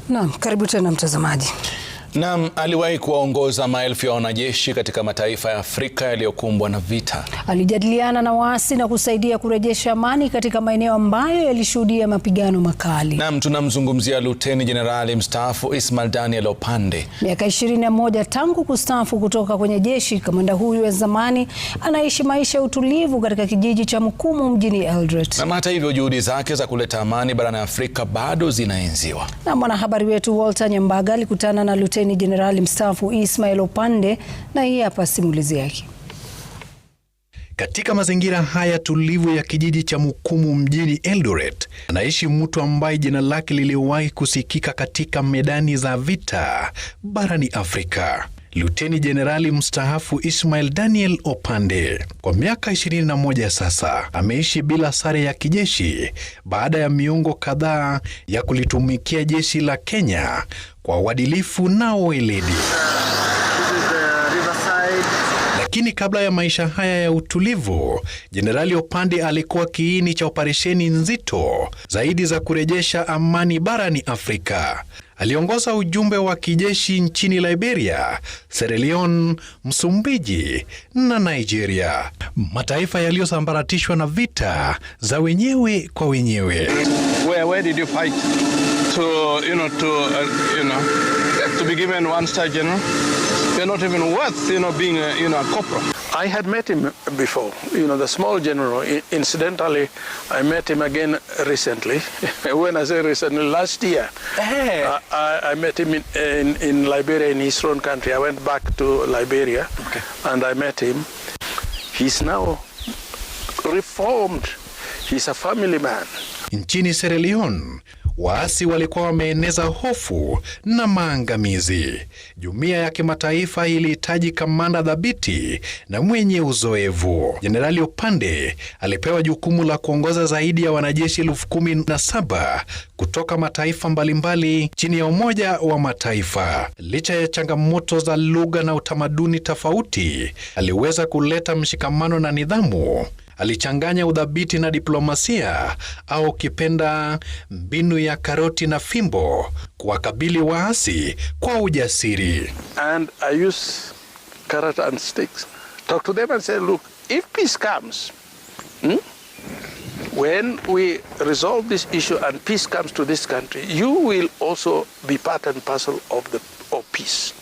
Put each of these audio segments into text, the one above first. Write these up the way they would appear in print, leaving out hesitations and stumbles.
Naam, karibu tena mtazamaji. Naam, aliwahi kuwaongoza maelfu ya wanajeshi katika mataifa ya Afrika yaliyokumbwa na vita. Alijadiliana na waasi na kusaidia kurejesha amani katika maeneo ambayo yalishuhudia mapigano makali. Naam, tunamzungumzia Luteni Jenerali mstaafu Ismail Daniel Opande. Miaka 21 tangu kustaafu kutoka kwenye jeshi, kamanda huyu wa zamani anaishi maisha ya utulivu katika kijiji cha Mukumu mjini Eldoret. Na hata hivyo, juhudi zake za kuleta amani barani Afrika bado zinaenziwa. Na mwanahabari wetu Walter Nyambaga alikutana na Luteni Jenerali mstaafu Ismail Opande na hii hapa simulizi yake. Katika mazingira haya tulivu ya kijiji cha Mukumu mjini Eldoret, anaishi mtu ambaye jina lake liliwahi kusikika katika medani za vita barani Afrika. Luteni Jenerali mstaafu Ismail Daniel Opande kwa miaka 21 sasa ameishi bila sare ya kijeshi baada ya miongo kadhaa ya kulitumikia jeshi la Kenya kwa uadilifu na weledi. Lakini kabla ya maisha haya ya utulivu, Jenerali Opande alikuwa kiini cha operesheni nzito zaidi za kurejesha amani barani Afrika. Aliongoza ujumbe wa kijeshi nchini Liberia, Sierra Leone, Msumbiji na Nigeria, mataifa yaliyosambaratishwa na vita za wenyewe kwa wenyewe. Where did you fight to be given one star general? You're not even worth being a corporal. I had met him before, the small general. Incidentally, I met him again recently. When I say recently, last year. Hey. I met him in Liberia, in his own country. I went back to Liberia, and I met him. He's now reformed. He's a family man. Nchini Sierra Leone, waasi walikuwa wameeneza hofu na maangamizi. Jumuiya ya kimataifa ilihitaji kamanda dhabiti na mwenye uzoefu. Jenerali Opande alipewa jukumu la kuongoza zaidi ya wanajeshi 17,000 kutoka mataifa mbalimbali chini ya Umoja wa Mataifa. Licha ya changamoto za lugha na utamaduni tofauti, aliweza kuleta mshikamano na nidhamu. Alichanganya udhabiti na diplomasia, au kipenda mbinu ya karoti na fimbo, kuwakabili waasi kwa ujasiri. And I use carrot and sticks. Talk to them and say, look, if peace comes, when we resolve this issue and peace comes to this country, you will also be part and parcel of peace.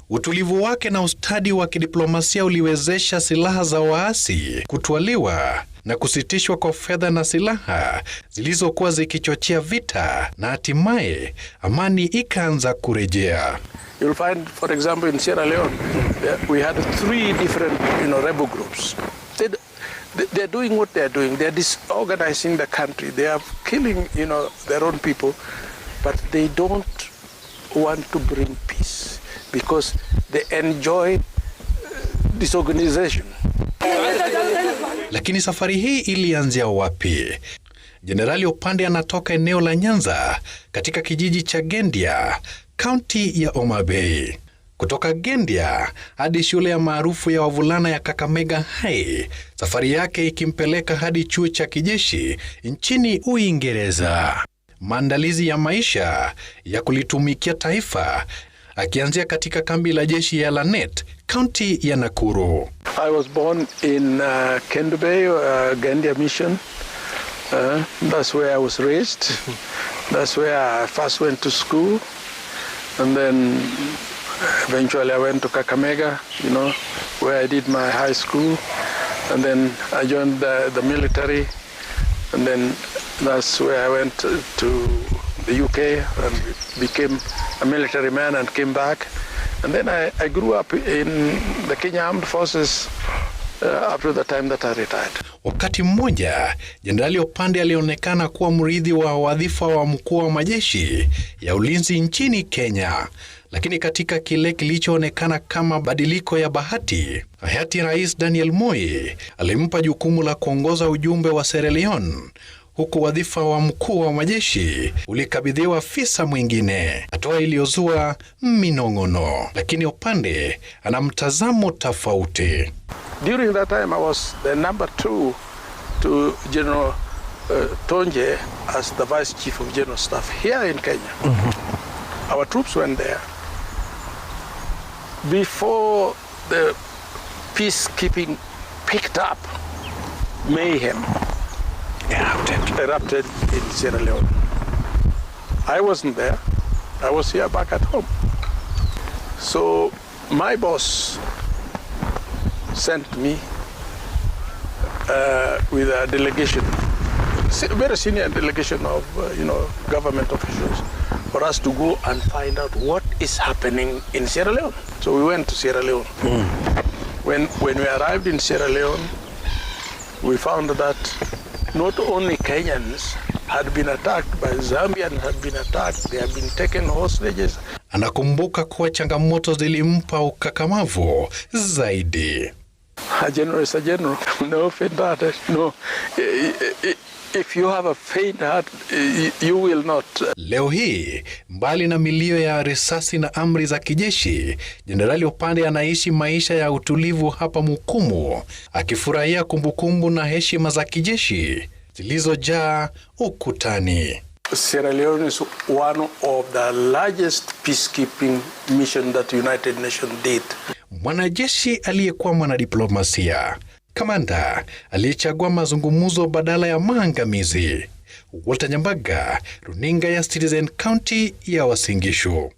Utulivu wake na ustadi wa kidiplomasia uliwezesha silaha za waasi kutwaliwa na kusitishwa kwa fedha na silaha zilizokuwa zikichochea vita, na hatimaye amani ikaanza kurejea. You'll find, for example, in Sierra Leone, we had 3 different, rebel groups. They're doing what they're doing. They're disorganizing the country. They are killing, their own people, but they don't want to bring peace, because they enjoy disorganization. Lakini safari hii ilianzia wapi? Jenerali Opande anatoka eneo la Nyanza katika kijiji cha Gendia, kaunti ya Homa Bay. Kutoka Gendia hadi shule ya maarufu ya wavulana ya Kakamega High, safari yake ikimpeleka hadi chuo cha kijeshi nchini Uingereza. Maandalizi ya maisha ya kulitumikia taifa, akianzia katika kambi la jeshi ya Lanet, kaunti ya Nakuru. I was born in Kendu Bay, Gendia Mission. That's where I was raised. That's where I first went to school. And then eventually I went to Kakamega, where I did my high school. And then I joined the military. And then that's where I went to the UK and became a military man and came back. And then I grew up in the Kenya Armed Forces up to the time that I retired. Wakati mmoja, Jenerali Opande alionekana kuwa mrithi wa wadhifa wa mkuu wa majeshi ya ulinzi nchini Kenya. Lakini katika kile kilichoonekana kama badiliko ya bahati, hayati Rais Daniel Moi alimpa jukumu la kuongoza ujumbe wa Sierra Leone, huku wadhifa wa mkuu wa majeshi ulikabidhiwa afisa mwingine, hatua iliyozua minong'ono. Lakini Opande ana mtazamo tofauti. During that time I was the number 2 to General Tonje as the Vice Chief of General Staff here in Kenya. Our troops went there. Before the peacekeeping picked up, mayhem erupted in Sierra Leone. I wasn't there. I was here back at home. So my boss sent me with a delegation, a very senior delegation of government officials, for us to go and find out what is happening in Sierra Leone. So we went to Sierra Leone. When we arrived in Sierra Leone, we found that not only Kenyans had been attacked, but Zambians had been attacked. They had been taken hostages. Anakumbuka kuwa changamoto zilimpa ukakamavu zaidi. A general is a general. No faint-hearted. No. If you have a faint heart, you will not. Leo hii, mbali na milio ya risasi na amri za kijeshi, Jenerali Opande anaishi maisha ya utulivu hapa Mukumu, akifurahia kumbukumbu na heshima za kijeshi zilizojaa ukutani. Sierra Leone is one of the largest peacekeeping mission that the United Nations did. Mwanajeshi aliyekuwa mwanadiplomasia, kamanda aliyechagua mazungumzo badala ya maangamizi. Walter Nyambaga, runinga ya Citizen, County ya Uasin Gishu.